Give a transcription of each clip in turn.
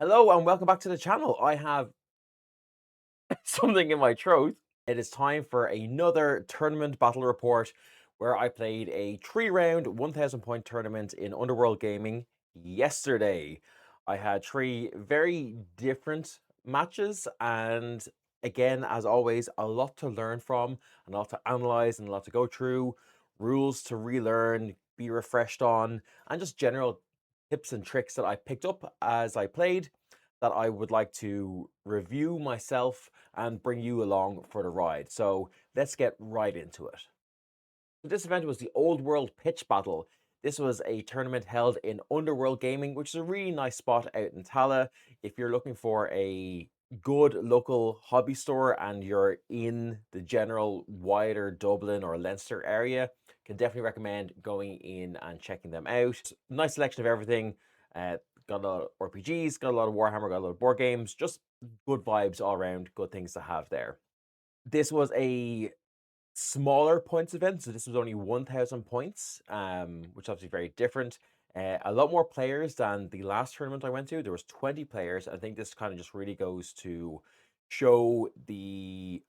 Hello and welcome back to the channel. I have something in my throat. It is time for another tournament battle report where I played a 3 round 1000 point tournament in Underworld Gaming yesterday. I had three very different matches, and again, as always, a lot to learn from, and a lot to analyze, and a lot to go through, rules to relearn, be refreshed on, and just general tips and tricks that I picked up as I played that I would like to review myself and bring you along for the ride. So let's get right into it. This event was the Old World Pitch Battle. This was a tournament held in Underworld Gaming, which is a really nice spot out in Tala. If you're looking for a good local hobby store and you're in the general wider Dublin or Leinster area, can definitely recommend going in and checking them out. Nice selection of everything. Got a lot of RPGs, got a lot of Warhammer, got a lot of board games, just good vibes all around, good things to have there. This was a smaller points event, so this was only 1000 points, which is obviously very different. A lot more players than the last tournament I went to. There was 20 players. I think this kind of just really goes to show the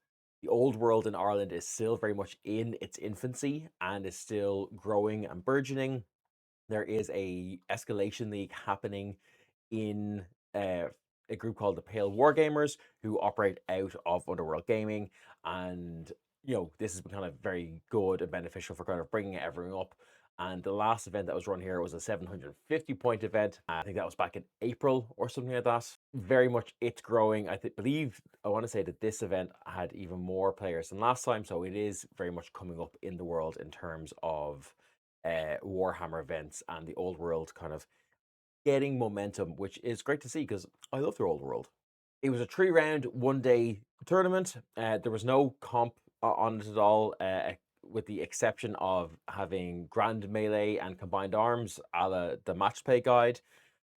old world in Ireland is still very much in its infancy and is still growing and burgeoning. There is a escalation league happening in a group called the Pale Wargamers, who operate out of Underworld Gaming, and this has been kind of very good and beneficial for kind of bringing everyone up. And the last event that was run here was a 750 point event. I think that was back in April or something like that. Very much it's growing. Believe I want to say that this event had even more players than last time, so it is very much coming up in the world in terms of Warhammer events and the old world kind of getting momentum, which is great to see because I love their old world. It was a 3 round, 1 day tournament. There was no comp on it at all, with the exception of having grand melee and combined arms, a la the match play guide.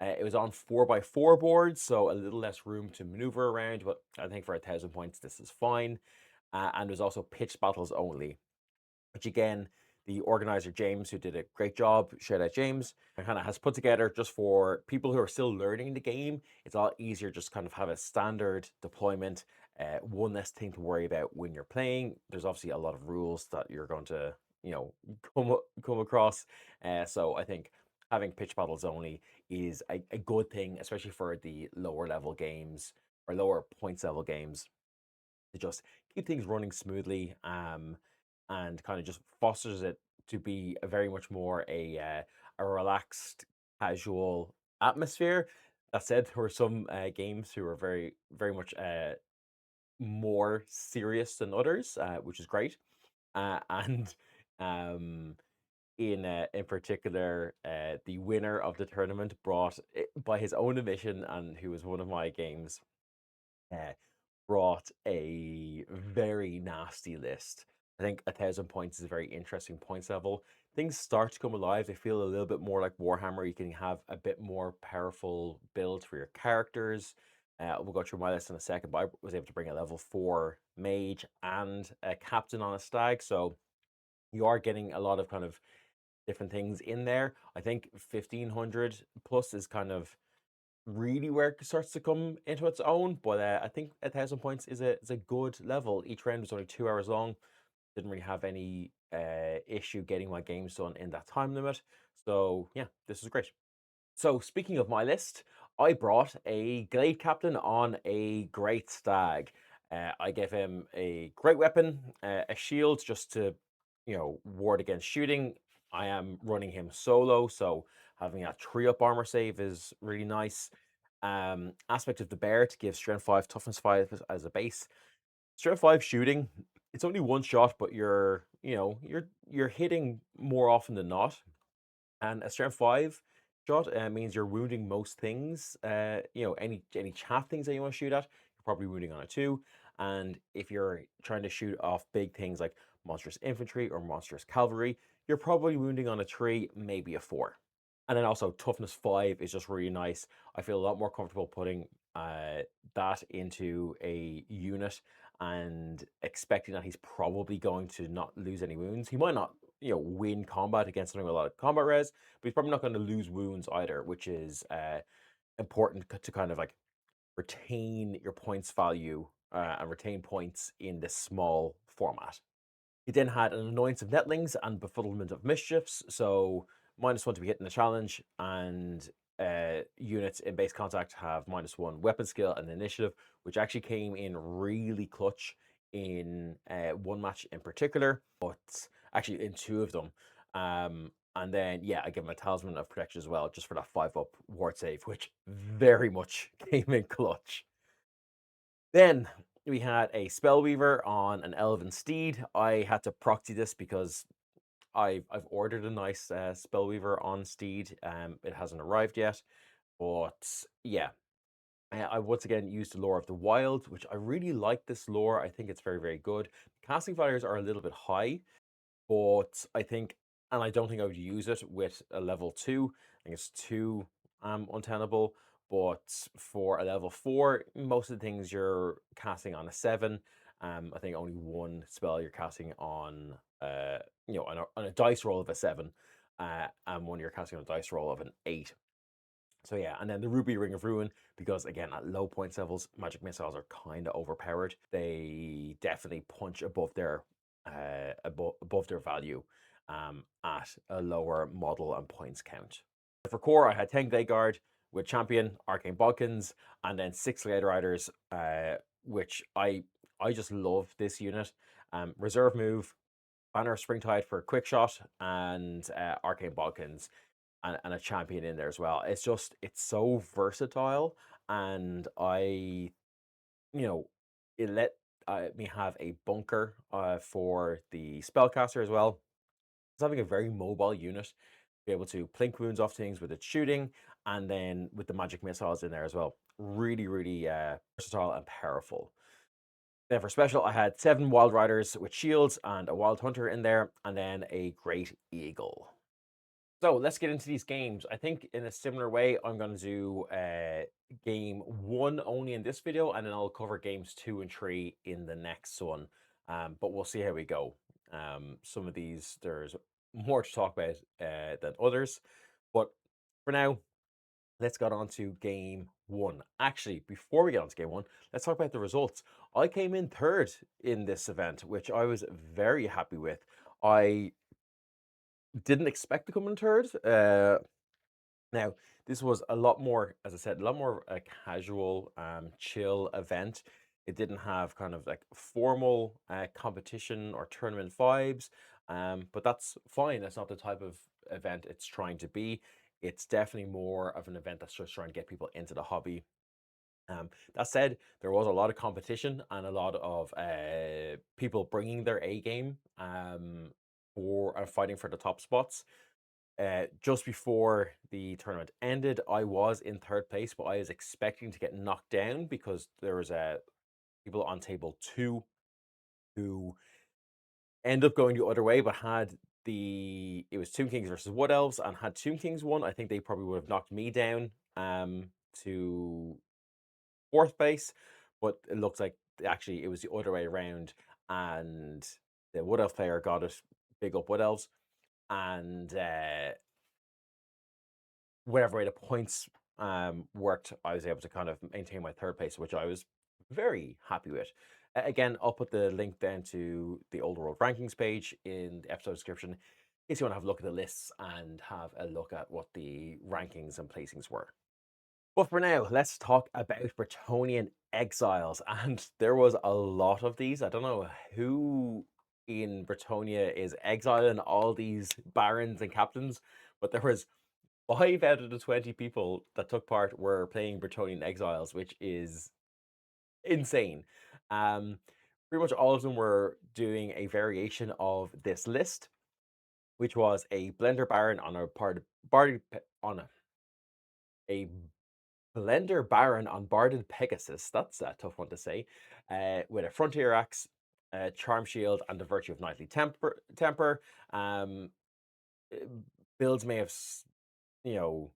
It was on 4x4 boards, so a little less room to maneuver around, but I think for 1000 points, this is fine. And there's also pitched battles only, which again, the organizer James, who did a great job, shout out James, kind of has put together just for people who are still learning the game. It's a lot easier just kind of have a standard deployment, one less thing to worry about when you're playing. There's obviously a lot of rules that you're going to, you know, come across. So I think having pitch battles only is a good thing, especially for the lower level games or lower points level games, to just keep things running smoothly, and kind of just fosters it to be a very much more a relaxed, casual atmosphere. That said, there were some games who were very much more serious than others, which is great. And um, in particular, the winner of the tournament brought, by his own admission, and who was one of my games, uh, brought a very nasty list. I think 1000 points is a very interesting points level. Things start to come alive. They feel a little bit more like Warhammer. You can have a bit more powerful builds for your characters. We'll go through my list in a second, but I was able to bring a level 4 mage and a captain on a stag. So you are getting a lot of kind of different things in there. I think 1500 plus is kind of really where it starts to come into its own. But I think 1000 points is a good level. Each round was only 2 hours long. Didn't really have any issue getting my games done in that time limit. So yeah, this is great. So speaking of my list, I brought a Glade Captain on a Great Stag. I gave him a great weapon, a shield just to, ward against shooting. I am running him solo, so having a 3-up armor save is really nice. Aspect of the bear to give strength 5, toughness 5 as a base. Strength 5 shooting, it's only one shot, but you're hitting more often than not. And a strength 5 shot means you're wounding most things. Any chaff things that you want to shoot at, you're probably wounding on a 2. And if you're trying to shoot off big things like monstrous infantry or monstrous cavalry, you're probably wounding on a 3, maybe a 4. And then also toughness 5 is just really nice. I feel a lot more comfortable putting that into a unit and expecting that he's probably going to not lose any wounds. He might not, win combat against something with a lot of combat res, but he's probably not going to lose wounds either, which is important to kind of like retain your points value and retain points in this small format. He then had an Annoyance of Netlings and Befuddlement of Mischiefs, so -1 to be hit in the challenge, and units in base contact have -1 weapon skill and initiative, which actually came in really clutch in one match in particular, but actually in two of them. And then, yeah, I give him a Talisman of Protection as well, just for that 5-up ward save, which very much came in clutch. Then we had a Spellweaver on an Elven Steed. I had to proxy this because I've ordered a nice Spellweaver on Steed. It hasn't arrived yet, but yeah. I once again used the lore of the wild, which I really like this lore. I think it's very, very good. Casting values are a little bit high, but I think, and I don't think I would use it with a level 2. I think it's too untenable. But for a level 4, most of the things you're casting on a 7. I think only one spell you're casting on, on a dice roll of a 7, and one you're casting on a dice roll of an 8. So yeah, and then the Ruby Ring of Ruin, because again, at low points levels, magic missiles are kind of overpowered. They definitely punch above their above their value at a lower model and points count. For core, I had 10 Glade Guard with Champion, Arcane Bodkins, and then 6 Glade Riders, which I just love this unit. Reserve move, Banner of Springtide for a quick shot, and Arcane Bodkins and a champion in there as well. It's so versatile, and it let me have a bunker for the spellcaster as well. It's having a very mobile unit, be able to plink wounds off things with its shooting, and then with the magic missiles in there as well. Really, really versatile and powerful. Then for special, I had 7 Wild Riders with shields and a Wild Hunter in there, and then a Great Eagle. So let's get into these games. I think in a similar way, I'm going to do game 1 only in this video, and then I'll cover games 2 and 3 in the next one. But we'll see how we go. Some of these, there's more to talk about than others. But for now, let's get on to game 1. Actually, before we get on to game 1, let's talk about the results. I came in third in this event, which I was very happy with. I didn't expect to come in third. Now, this was a lot more, as I said, a lot more a casual, chill event. It didn't have kind of like formal competition or tournament vibes, but that's fine. That's not the type of event it's trying to be. It's definitely more of an event that's just trying to get people into the hobby. That said, there was a lot of competition and a lot of people bringing their A game for fighting for the top spots. Just before the tournament ended, I was in third place, but I was expecting to get knocked down because there was people on table 2 who ended up going the other way, but it was Tomb Kings versus Wood Elves, and had Tomb Kings won, I think they probably would have knocked me down to fourth place, but it looks like actually it was the other way around, and the Wood Elf player got it. Big up Wood Elves, and whatever way the points worked, I was able to kind of maintain my third place, which I was very happy with. Again, I'll put the link down to the Old World Rankings page in the episode description in case you want to have a look at the lists and have a look at what the rankings and placings were. But for now, let's talk about Bretonnian exiles. And there was a lot of these. I don't know who in Bretonnia is exiling all these barons and captains, but there was 5 out of the 20 people that took part were playing Bretonnian Exiles, which is insane. Pretty much all of them were doing a variation of this list, which was a Blender Baron on a Blender Baron on Barded Pegasus. That's a tough one to say. With a Frontier Axe, Charm Shield, and the Virtue of Knightly Temper. Uh, Builds may have, you know,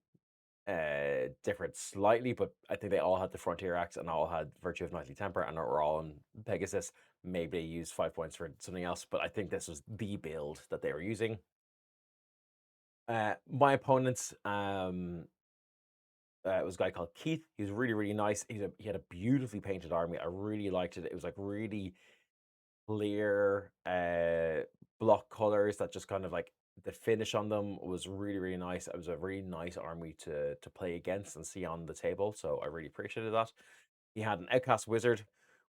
different slightly, but I think they all had the Frontier Axe and all had Virtue of Knightly Temper and are all on Pegasus. Maybe they used 5 points for something else, but I think this was the build that they were using. My opponents, It was a guy called Keith. He was really, really nice. He had a beautifully painted army. I really liked it. It was like really clear block colors that just kind of like the finish on them was really, really nice. It was a really nice army to play against and see on the table. So I really appreciated that. He had an outcast wizard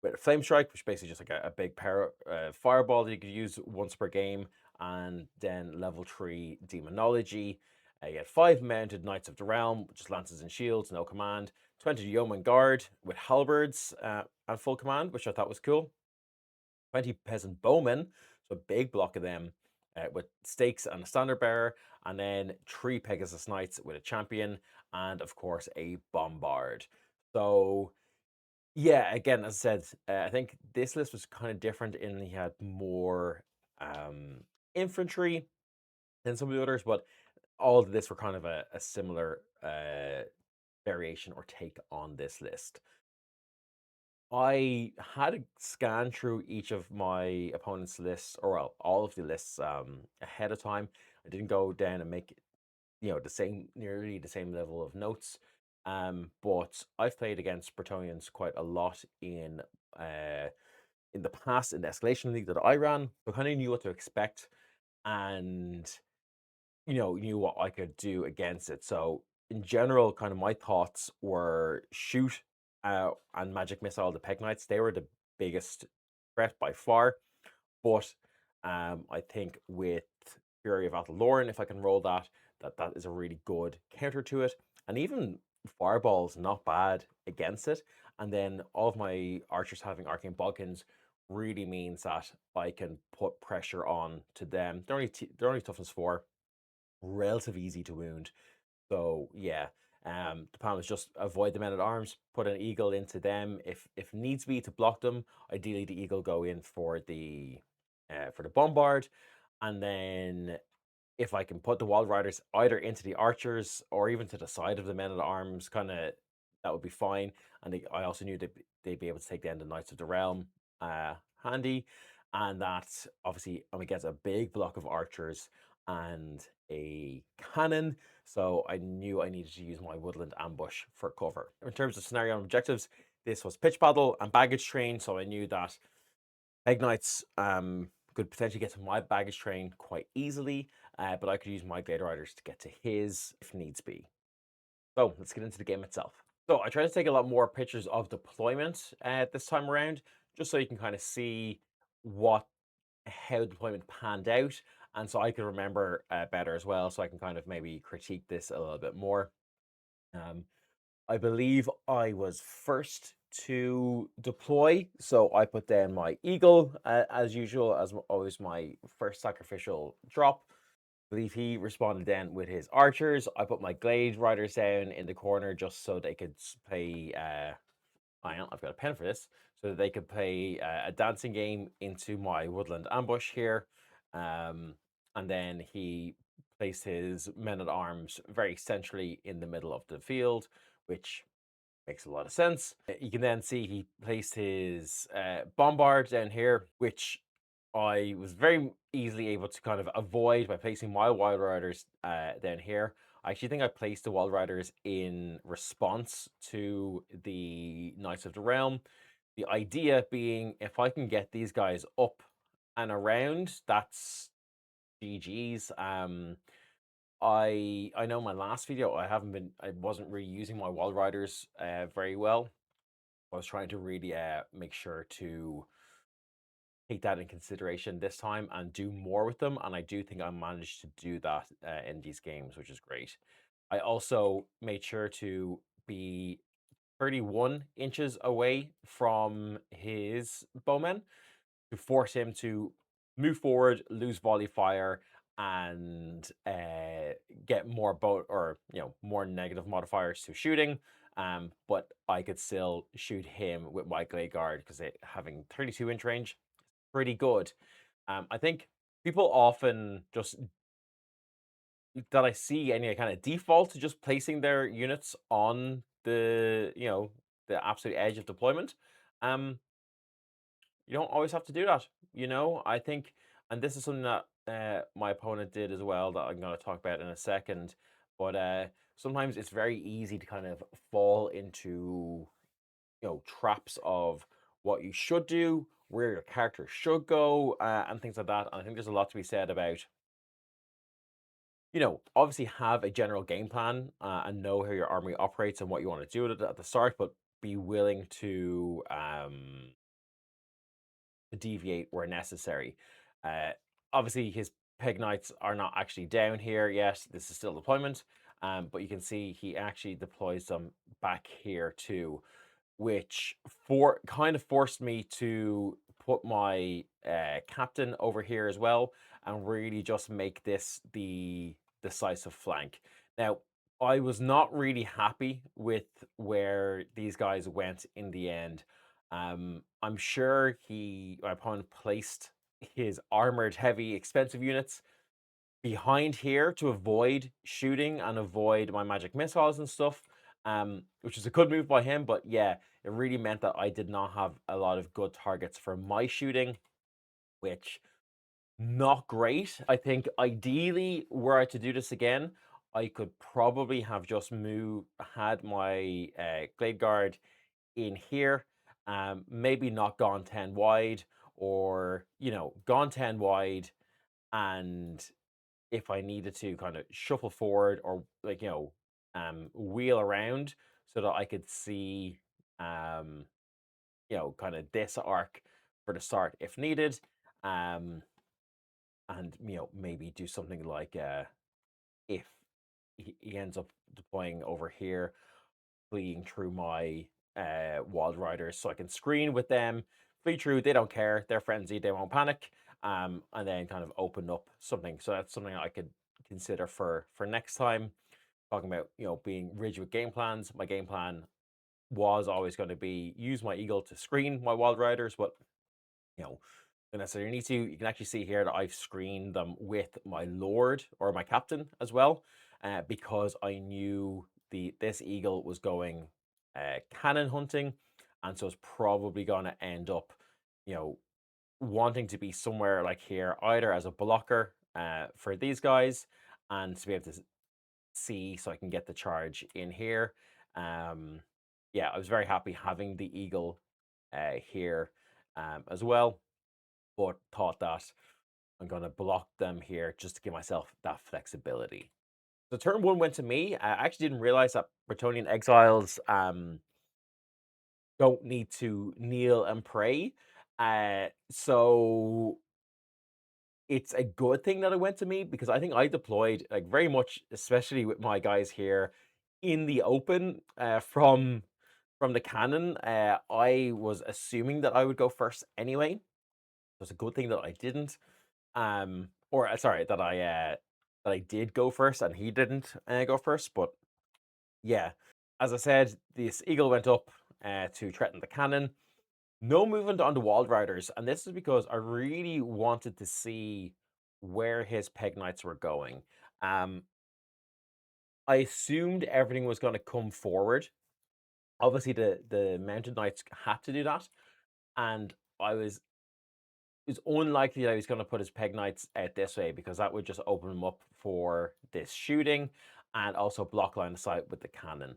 with a flame strike, which basically just like a big power fireball that you could use once per game, and then level 3 demonology. You had 5 mounted knights of the realm, which is lances and shields, no command. 20 yeoman guard with halberds and full command, which I thought was cool. 20 peasant bowmen, so a big block of them with stakes and a standard bearer, and then 3 Pegasus knights with a champion, and of course a bombard. So yeah, again, as I said, I think this list was kind of different in he had more infantry than some of the others, but all of this were kind of a similar variation or take on this list. I had to scan through each of my opponent's lists, or well, all of the lists ahead of time. I didn't go down and make the same, nearly the same level of notes. But I've played against Bretonians quite a lot in the past in the escalation league that I ran, so I kind of knew what to expect, and knew what I could do against it. So in general, kind of my thoughts were shoot and magic missile the peg knights. They were the biggest threat by far. But I think with Fury of Athalorn, if I can roll that, that is a really good counter to it. And even Fireball's not bad against it. And then all of my archers having Arcane Bodkins really means that I can put pressure on to them. They're only toughness 4, relatively easy to wound. So yeah, the plan was just avoid the men at arms, put an eagle into them if needs be to block them. Ideally, the eagle go in for the bombard, and then if I can put the wall riders either into the archers or even to the side of the men at arms, kind of that would be fine. And I also knew they'd be able to take down the knights of the realm, handy, and that obviously I'm against a big block of archers and a cannon, so I knew I needed to use my woodland ambush for cover. In terms of scenario and objectives, this was pitch battle and baggage train, so I knew that Peg Knights could potentially get to my baggage train quite easily, but I could use my Glade Riders to get to his if needs be. So let's get into the game itself. So I tried to take a lot more pictures of deployment this time around, just so you can kind of see how deployment panned out, and so I can remember better as well, so I can kind of maybe critique this a little bit more. Um, I believe I was first to deploy, so I put down my eagle as usual, as always my first sacrificial drop. I believe he responded then with his archers. I put my glade riders down in the corner just so they could play. Hang on, I've got a pen for this, so that they could play a dancing game into my woodland ambush here. And then he placed his men at arms very centrally in the middle of the field, which makes a lot of sense. You can then see he placed his bombard down here, which I was very easily able to kind of avoid by placing my wild riders down here. I actually think I placed the wild riders in response to the Knights of the Realm. The idea being, if I can get these guys up and around, that's GG's. I know my last video I wasn't really using my wild riders very well. I was trying to really make sure to take that in consideration this time and do more with them, and I do think I managed to do that in these games, which is great. I also made sure to be 31 inches away from his bowmen to force him to move forward, lose volley fire, and get more more negative modifiers to shooting. But I could still shoot him with my Glade Guard because having 32 inch range, pretty good. I think people often just that I see any kind of default to just placing their units on the absolute edge of deployment. Um, you don't always have to do that. I think, and this is something that my opponent did as well that I'm going to talk about in a second. But sometimes it's very easy to kind of fall into, traps of what you should do, where your character should go, and things like that. And I think there's a lot to be said about, obviously have a general game plan and know how your army operates and what you want to do with it at the start, but be willing to deviate where necessary. Uh, Obviously, his peg knights are not actually down here yet. This is still deployment, but you can see he actually deploys them back here too, which kind of forced me to put my captain over here as well and really just make this the decisive flank. Now, I was not really happy with where these guys went in the end. I'm sure my opponent placed his armored, heavy, expensive units behind here to avoid shooting and avoid my magic missiles and stuff, which is a good move by him. But yeah, it really meant that I did not have a lot of good targets for my shooting, which not great. I think ideally, were I to do this again, I could probably have just had my Glade Guard in here, maybe not gone 10 wide, or, gone 10 wide, and if I needed to kind of shuffle forward or like, wheel around so that I could see, kind of this arc for the start if needed. And, maybe do something like if he ends up deploying over here, fleeing through my wild riders so I can screen with them, flee through, they don't care, they're frenzied, they won't panic, and then kind of open up something. So that's something I could consider for next time. Talking about, being rigid with game plans. My game plan was always going to be use my eagle to screen my wild riders, but you know, don't necessarily need to. You can actually see here that I've screened them with my lord or my captain as well, because I knew this eagle was going cannon hunting, and so it's probably going to end up, you know, wanting to be somewhere like here, either as a blocker for these guys, and to be able to see so I can get the charge in here. Yeah, I was very happy having the eagle here as well, but thought that I'm going to block them here just to give myself that flexibility. So turn one went to me. I actually didn't realize that Bretonian exiles don't need to kneel and pray. So it's a good thing that it went to me because I think I deployed like very much, especially with my guys here in the open from the cannon. I was assuming that I would go first anyway. It was a good thing that I didn't. Or sorry, that I did go first and he didn't go first. But yeah, as I said, this eagle went up to threaten the cannon. No movement on the Wild Riders, and this is because I really wanted to see where his Peg Knights were going. Um, I assumed everything was going to come forward. Obviously, the Mounted Knights had to do that, and it was unlikely that he was going to put his Peg Knights out this way because that would just open him up for this shooting and also block line of sight with the cannon.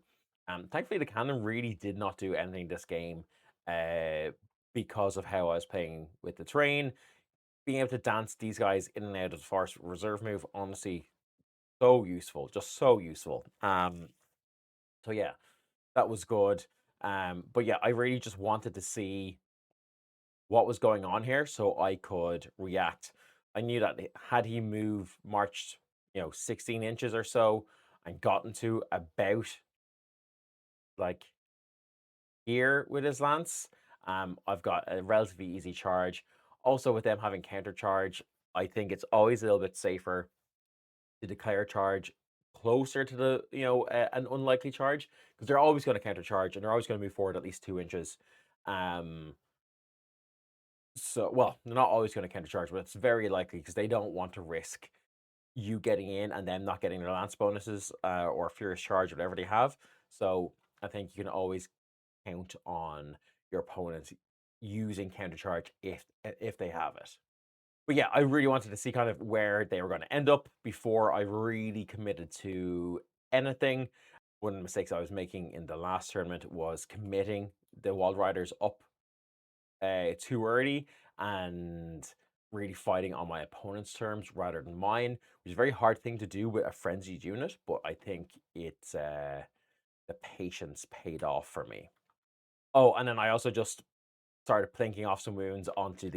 Thankfully, the cannon really did not do anything this game uh, because of how I was playing with the terrain. Being able to dance these guys in and out of the forest reserve move, honestly, so useful, just so useful. So yeah, that was good. But yeah, I really just wanted to see what was going on here so I could react. I knew that had he marched, 16 inches or so and gotten to about like here with his lance, I've got a relatively easy charge. Also, with them having counter charge, I think it's always a little bit safer to declare charge closer to the, an unlikely charge because they're always going to counter charge and they're always going to move forward at least 2 inches. Um, So, well, they're not always going to countercharge, but it's very likely because they don't want to risk you getting in and them not getting their lance bonuses or furious charge, whatever they have. So, I think you can always count on your opponents using countercharge if they have it. But yeah, I really wanted to see kind of where they were going to end up before I really committed to anything. One of the mistakes I was making in the last tournament was committing the Wild Riders up too early and really fighting on my opponent's terms rather than mine, which is a very hard thing to do with a frenzied unit, but I think it's the patience paid off for me. Oh, and then I also just started plinking off some wounds onto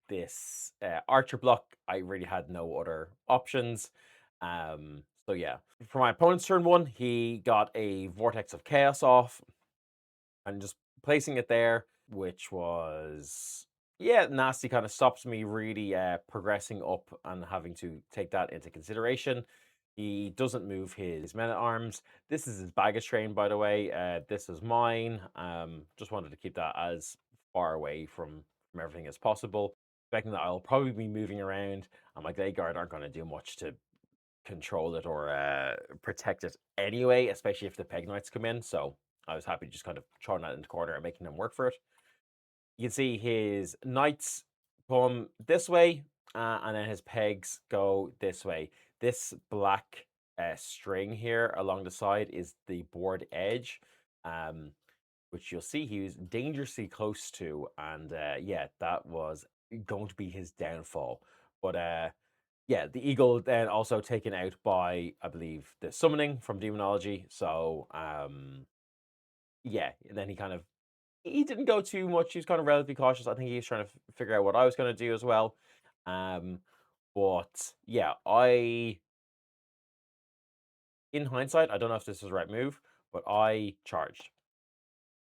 this archer block. I really had no other options. So yeah, for my opponent's turn one, he got a Vortex of Chaos off, and just placing it there, which was, yeah, nasty, kind of stops me really progressing up and having to take that into consideration. He doesn't move his men at arms. This is his baggage train, by the way. This is mine. Just wanted to keep that as far away from everything as possible, expecting that I'll probably be moving around, and my Glade Guard aren't going to do much to control it or protect it anyway, especially if the Peg Knights come in. So I was happy just kind of throwing that in the corner and making them work for it. You can see his Knights come this way, and then his Pegs go this way. This black string here along the side is the board edge, which you'll see he was dangerously close to, and yeah, that was going to be his downfall. But yeah, the eagle then also taken out by, I believe, the summoning from demonology. So yeah, and then he didn't go too much. He was kind of relatively cautious. I think he was trying to figure out what I was going to do as well. Um, but yeah, in hindsight, I don't know if this was the right move, but I charged.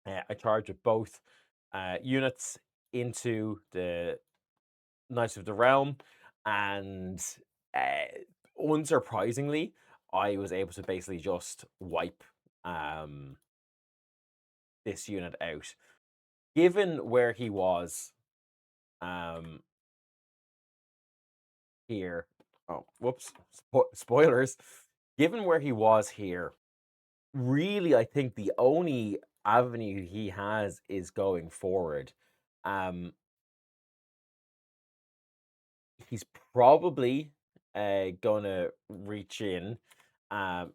I charged with both units into the Knights of the Realm, and unsurprisingly, I was able to basically just wipe um, this unit out. Given where he was um, here, oh, whoops, spoilers. Given where he was here, really, I think the only avenue he has is going forward. Um, he's probably gonna reach in, um,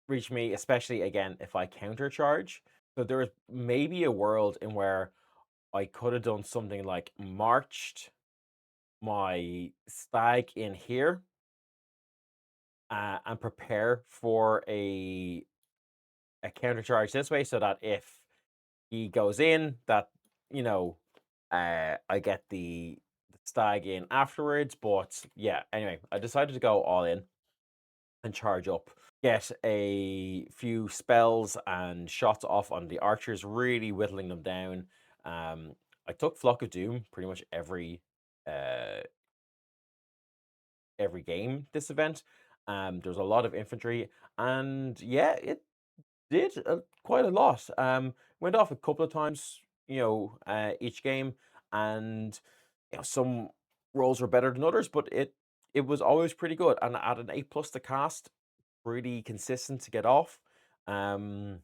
reach me, especially again if I counter charge. So there is maybe a world in where I could have done something like marched my stag in here and prepare for a counter charge this way, so that if he goes in, that you know, I get the stag in afterwards. But yeah, anyway, I decided to go all in and charge up, get a few spells and shots off on the archers, really whittling them down. I took Flock of Doom pretty much uh every game this event. There's a lot of infantry, and yeah, it did quite a lot. Went off a couple of times, each game, and some rolls were better than others, but it was always pretty good. And at an A+ to cast, pretty consistent to get off. Um,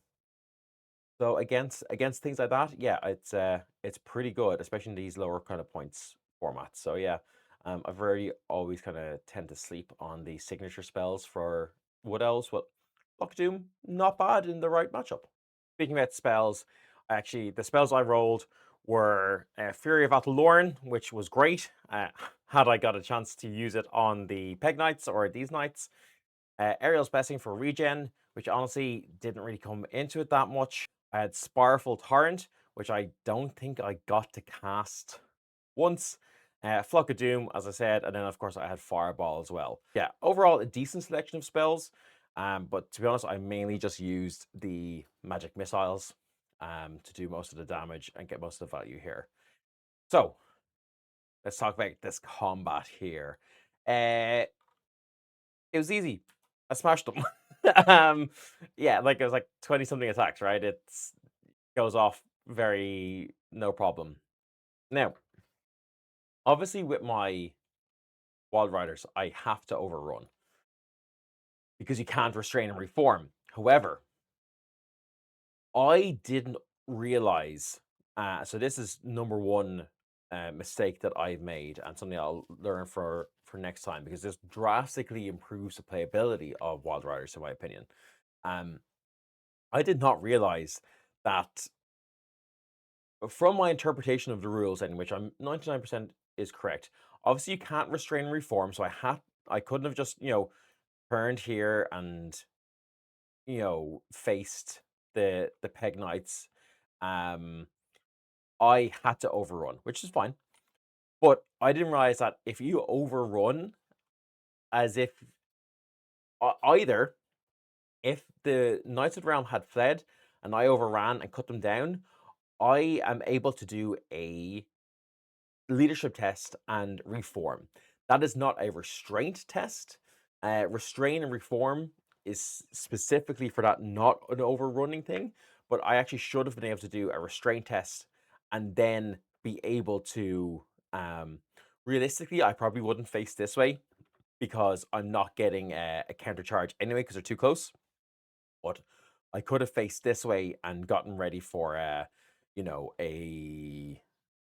so against things like that, yeah, it's pretty good, especially in these lower kind of points formats. So yeah, I've already always kind of tend to sleep on the signature spells for Wood Elves. But Block Doom, not bad in the right matchup. Speaking about spells, actually the spells I rolled were Fury of Atalorn, which was great. Had I got a chance to use it on the Peg Knights or these Knights. Ariel's Blessing for regen, which honestly didn't really come into it that much. I had Spireful Torrent, which I don't think I got to cast once. Flock of Doom, as I said, and then of course I had Fireball as well. Yeah, overall a decent selection of spells, but to be honest, I mainly just used the magic missiles to do most of the damage and get most of the value here. So let's talk about this combat here. It was easy. I smashed them. Yeah, like it was like 20 something attacks, right? It's goes off very no problem. Now, obviously with my Wild Riders, I have to overrun because you can't restrain and reform. However, I didn't realize. So this is number one mistake that I've made and something I'll learn for next time, because this drastically improves the playability of Wild Riders, in my opinion. Um, I did not realize that from my interpretation of the rules, in which I'm 99% is correct. Obviously, you can't restrain and reform, so I couldn't have just turned here and faced the Peg Knights. Um, I had to overrun, which is fine. But I didn't realize that if you overrun, as if either if the Knights of the Realm had fled and I overran and cut them down, I am able to do a leadership test and reform. That is not a restraint test. Restrain and reform is specifically for that, not an overrunning thing. But I actually should have been able to do a restraint test and then be able to. Realistically, I probably wouldn't face this way because I'm not getting a counter charge anyway because they're too close. But I could have faced this way and gotten ready for a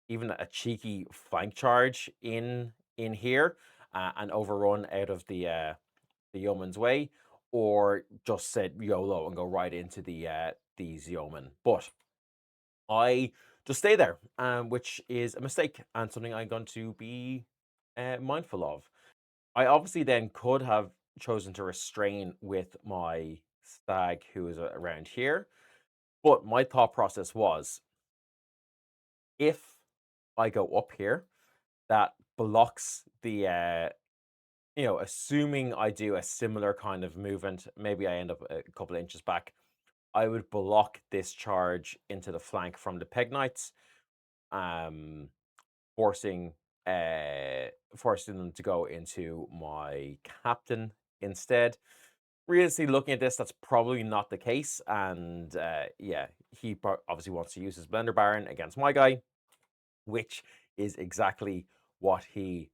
even a cheeky flank charge in here and overrun out of the yeoman's way, or just said YOLO and go right into these yeomen. But I just stay there, which is a mistake and something I'm going to be mindful of. I obviously then could have chosen to restrain with my stag who is around here, but my thought process was, if I go up here, that blocks the assuming I do a similar kind of movement, maybe I end up a couple of inches back, I would block this charge into the flank from the Peg Knights, um, forcing forcing them to go into my captain instead. Realistically, looking at this, that's probably not the case, and yeah, he obviously wants to use his Blender Baron against my guy, which is exactly what he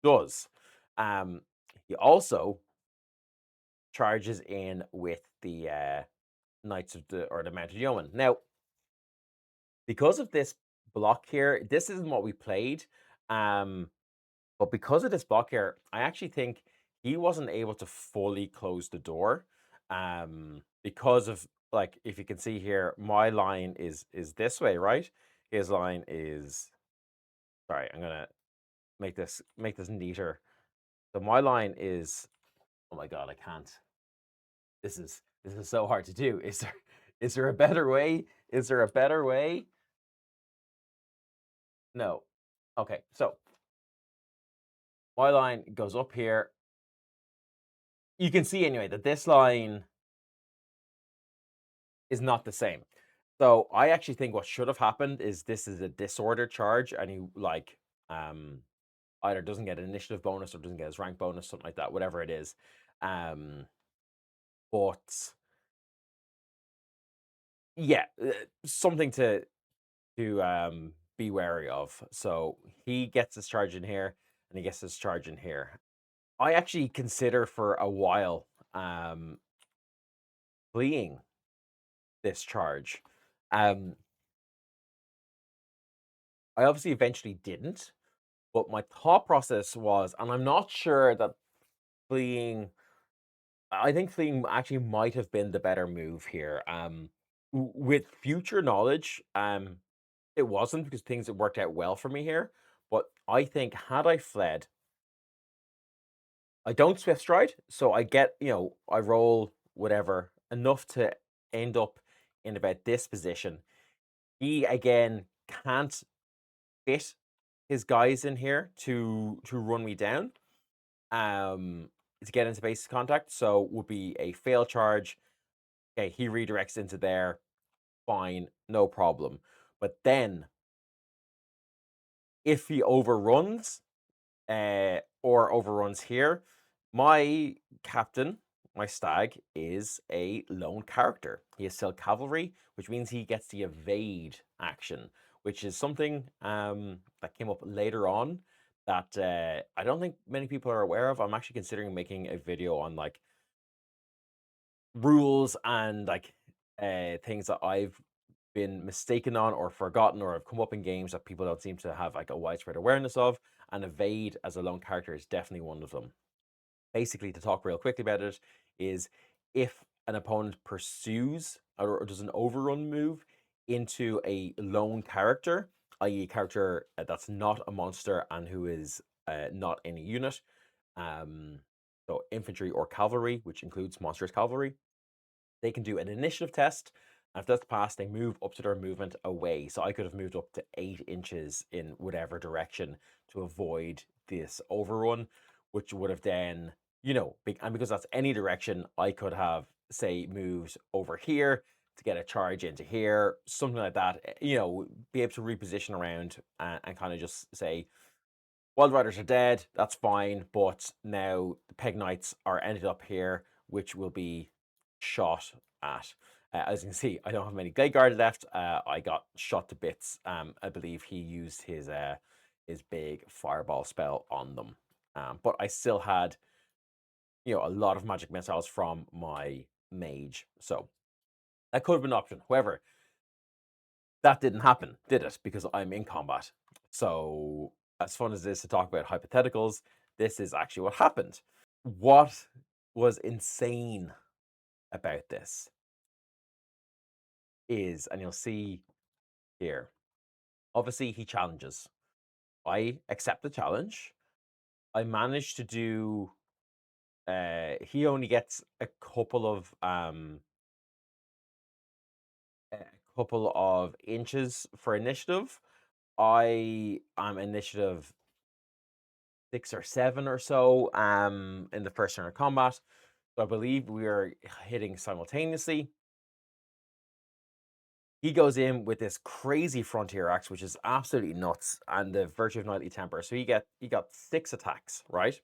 does. Um, he also charges in with the Knights of the Mounted Yeoman. Now, because of this block here, this isn't what we played. But because of this block here, I actually think he wasn't able to fully close the door. Because of, like, if you can see here, my line is this way, right? His line is, sorry, I'm gonna make this neater. So my line is, oh my god, I can't. This is so hard to do. Is there a better way? Is there a better way? No. Okay, so my line goes up here. You can see anyway that this line is not the same. So I actually think what should have happened is this is a disorder charge, and he either doesn't get an initiative bonus or doesn't get his rank bonus, something like that, whatever it is. But yeah, something to be wary of. So he gets his charge in here, and he gets his charge in here. I actually consider for a while fleeing this charge. Um, I obviously eventually didn't, but my thought process was, and I'm not sure that fleeing. I think fleeing actually might have been the better move here. With future knowledge, it wasn't, because things had worked out well for me here. But I think had I fled, I don't swift stride, so I get, I roll whatever enough to end up in about this position. He again can't fit his guys in here to run me down, to get into basic contact. So would be a fail charge. Okay, he redirects into there. Fine, no problem. But then if he overruns, or overruns here, my captain, my stag, is a lone character. He is still cavalry, which means he gets the evade action, which is something that came up later on that I don't think many people are aware of. I'm actually considering making a video on like rules and like things that I've been mistaken on or forgotten or have come up in games that people don't seem to have like a widespread awareness of, and evade as a lone character is definitely one of them. Basically, to talk real quickly about it, is if an opponent pursues or does an overrun move into a lone character, i.e., a character that's not a monster and who is not in a unit, um, so infantry or cavalry, which includes monstrous cavalry, they can do an initiative test. And if that's passed, they move up to their movement away. So I could have moved up to 8 inches in whatever direction to avoid this overrun, which would have then, and because that's any direction, I could have, say, moved over here to get a charge into here, something like that, be able to reposition around and kind of just say, Wild Riders are dead, that's fine, but now the Peg Knights are ended up here, which will be shot at. As you can see, I don't have many Glade Guard left. I got shot to bits. I believe he used his big fireball spell on them. But I still had, a lot of magic missiles from my mage. So that could have been an option. However, that didn't happen, did it? Because I'm in combat. So, as fun as it is to talk about hypotheticals, this is actually what happened. What was insane about this is, and you'll see here, obviously he challenges. I accept the challenge. I managed to do, he only gets a couple of inches for initiative. I am initiative 6 or 7 or so in the first turn of combat. So I believe we are hitting simultaneously. He goes in with this crazy frontier axe, which is absolutely nuts, and the virtue of knightly temper. So he got 6 attacks, right?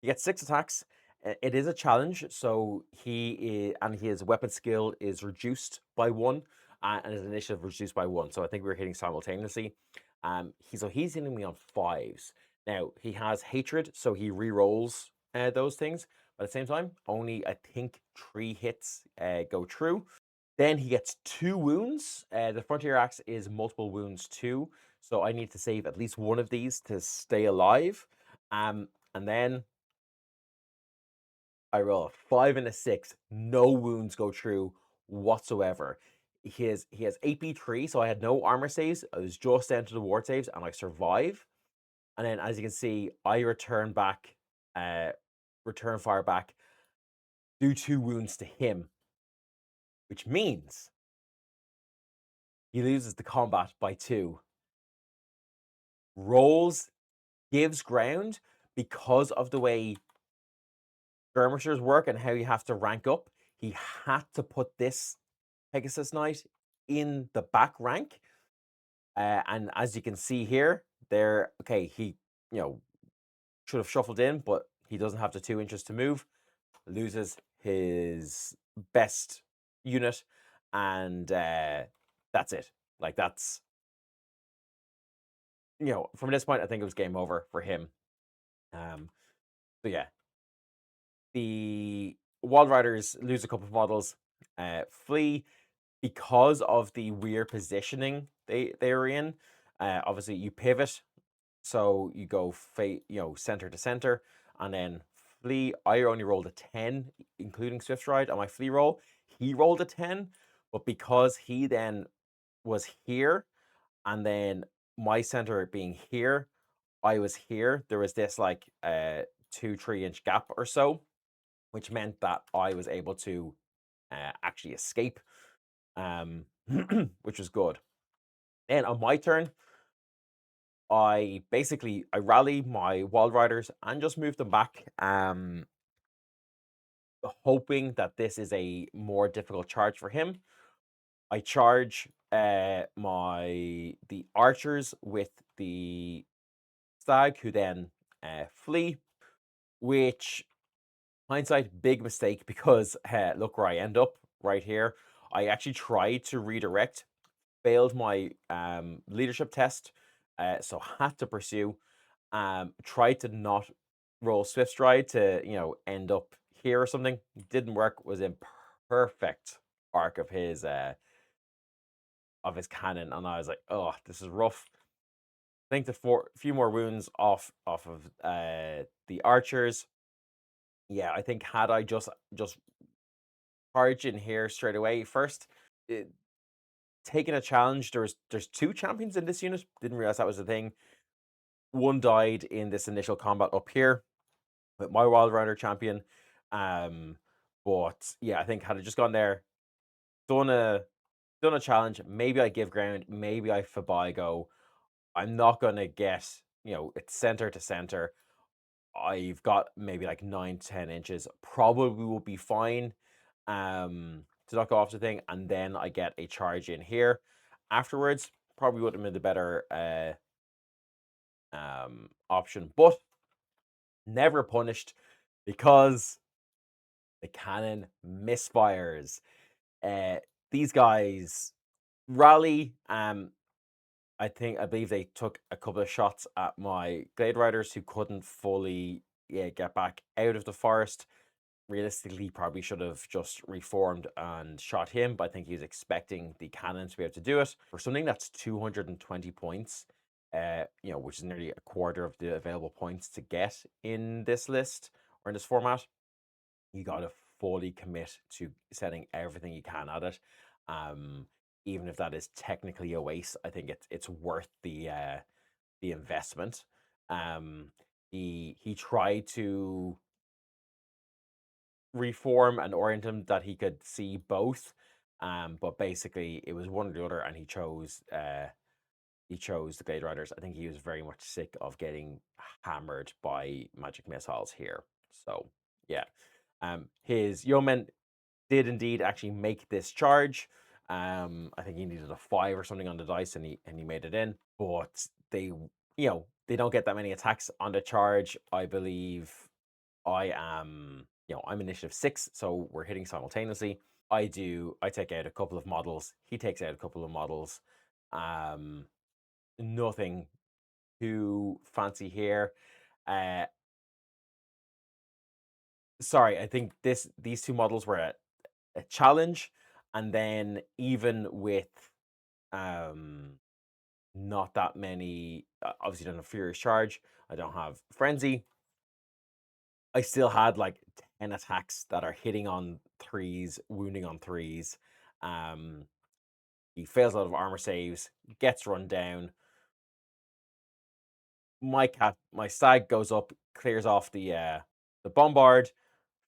He gets 6 attacks. It is a challenge, so his weapon skill is reduced by 1, and his initiative reduced by 1. So I think we're hitting simultaneously. He's hitting me on 5s. Now he has hatred, so he re-rolls those things. But at the same time, only I think 3 hits go true. Then he gets 2 wounds. The Frontier Axe is multiple wounds too, so I need to save at least one of these to stay alive. And then I roll a 5 and a 6. No wounds go through whatsoever. He has 8b3, so I had no armor saves. I was just down to the ward saves, and I survive. And then, as you can see, I return fire back, do 2 wounds to him, which means he loses the combat by 2. Rolls, gives ground because of the way skirmishers work and how you have to rank up. He had to put this Pegasus Knight in the back rank. And as you can see here, he, should have shuffled in, but he doesn't have the 2 inches to move. Loses his best unit, and that's it. Like, that's, from this point, I think it was game over for him. So yeah, the Wild Riders lose a couple of models, flee because of the weird positioning they were in. Obviously, you pivot, so you go center to center, and then flee. I only rolled a 10, including Swift Ride on my flee roll. He rolled a 10, but because he then was here, and then my center being here, I was here. There was this like 2-3 inch gap or so, which meant that I was able to actually escape, which was good. Then on my turn, I rally my Wild Riders and just move them back, hoping that this is a more difficult charge for him. I charge the archers with the stag, who then flee, which, hindsight, big mistake, because look where I end up right here. I actually tried to redirect, failed my leadership test, so had to pursue. Tried to not roll Swift Stride to end up here or something. Didn't work. Was in perfect arc of his of his cannon, and I was like, oh, this is rough. I think the few more wounds off of the archers. Yeah, I think had I just charged in here straight away first, it, taking a challenge. There's two champions in this unit. Didn't realize that was a thing. One died in this initial combat up here with my Wild Rider champion. Um, but yeah, I think had I just gone there, done a done a challenge, maybe I give ground, maybe I Fabigo. I'm not gonna get, it's center to center. I've got maybe like 9 to 10 inches. Probably will be fine. To not go off the thing, and then I get a charge in here. Afterwards, probably would have been the better option, but never punished because the cannon misfires. Uh, these guys rally. I believe they took a couple of shots at my Glade Riders who couldn't fully, yeah, get back out of the forest. Realistically, he probably should have just reformed and shot him, but I think he was expecting the cannon to be able to do it. For something that's 220 points, which is nearly a quarter of the available points to get in this list or in this format, you got to fully commit to setting everything you can at it. Um, Even if that is technically a waste, I think it's worth the investment. Um, he tried to reform and orient him that he could see both, but basically it was one or the other, and he chose the Glade Riders. I think he was very much sick of getting hammered by magic missiles here. So yeah, his yeomen did indeed actually make this charge. I think he needed a 5 or something on the dice, and he made it in. But they don't get that many attacks on the charge. I believe I'm initiative 6, so we're hitting simultaneously. I take out a couple of models. He takes out a couple of models. Um, Nothing too fancy here. Uh, Sorry, I think these two models were a challenge, and then even with um not that many, obviously don't have Furious Charge, I don't have Frenzy, I still had like 10 attacks that are hitting on threes, wounding on threes. um he fails a lot of armor saves, gets run down. My stag goes up, clears off the bombard.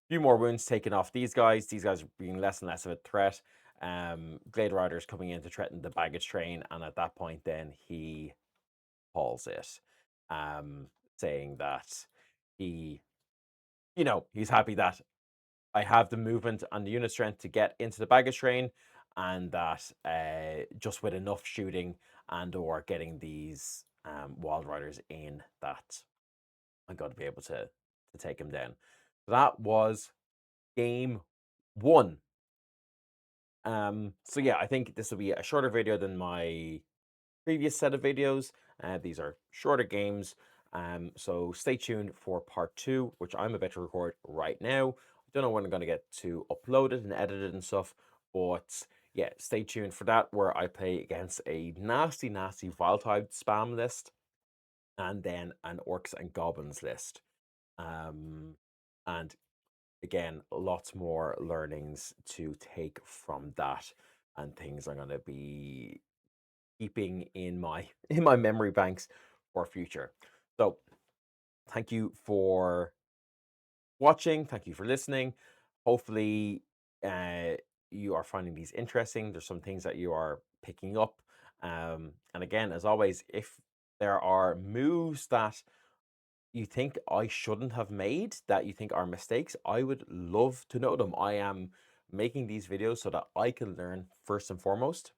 Few more wounds taken off these guys. These guys are being less and less of a threat. Glade Riders coming in to threaten the baggage train, and at that point, then he calls it, um, saying that he, he's happy that I have the movement and the unit strength to get into the baggage train, and that just with enough shooting and or getting these Wild Riders in, that I'm going to be able to take him down. So that was game one. So yeah, I think this will be a shorter video than my previous set of videos. These are shorter games. So stay tuned for part two, which I'm about to record right now. I don't know when I'm going to get to upload it and edit it and stuff, but yeah, stay tuned for that, where I play against a nasty, nasty Vile-Tide spam list, and then an Orcs and Goblins list. And again, lots more learnings to take from that, and things I'm going to be keeping in my in my memory banks for future. So thank you for watching, thank you for listening. Hopefully you are finding these interesting. There's some things that you are picking up, and again, as always, if there are moves that you think I shouldn't have made, that you think are mistakes, I would love to know them. I am making these videos so that I can learn first and foremost.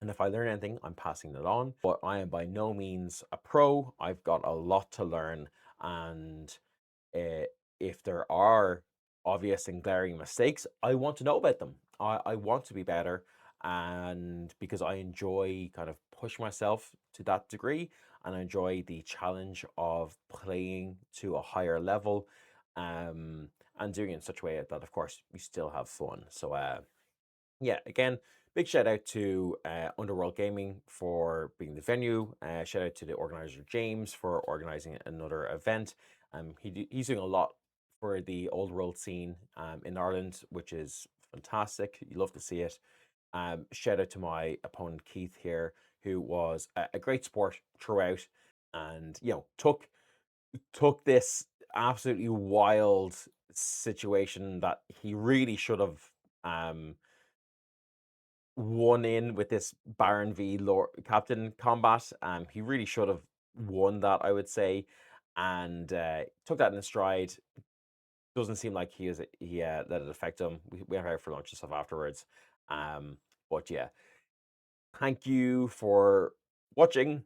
And if I learn anything, I'm passing it on. But I am by no means a pro. I've got a lot to learn. And uh, if there are obvious and glaring mistakes, I want to know about them. I want to be better. And because I enjoy kind of pushing myself to that degree, and I enjoy the challenge of playing to a higher level, and doing it in such a way that, of course, you still have fun. So, yeah, again, Big shout out to Underworld Gaming for being the venue. Shout out to the organizer James for organizing another event. He's doing a lot for the old world scene in Ireland, which is fantastic. You love to see it. Shout out to my opponent Keith here, who was a great sport throughout, and took this absolutely wild situation that he really should have um, won in with this Baron v Lord Captain combat. He really should have won that, I would say, and took that in his stride. Doesn't seem like he let it affect him. We went out for lunch and stuff afterwards. But yeah, thank you for watching.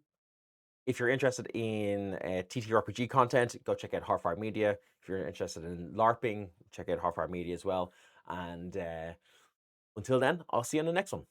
If you're interested in TTRPG content, go check out Harfire Media. If you're interested in LARPing, check out Harfire Media as well. And until then, I'll see you on the next one.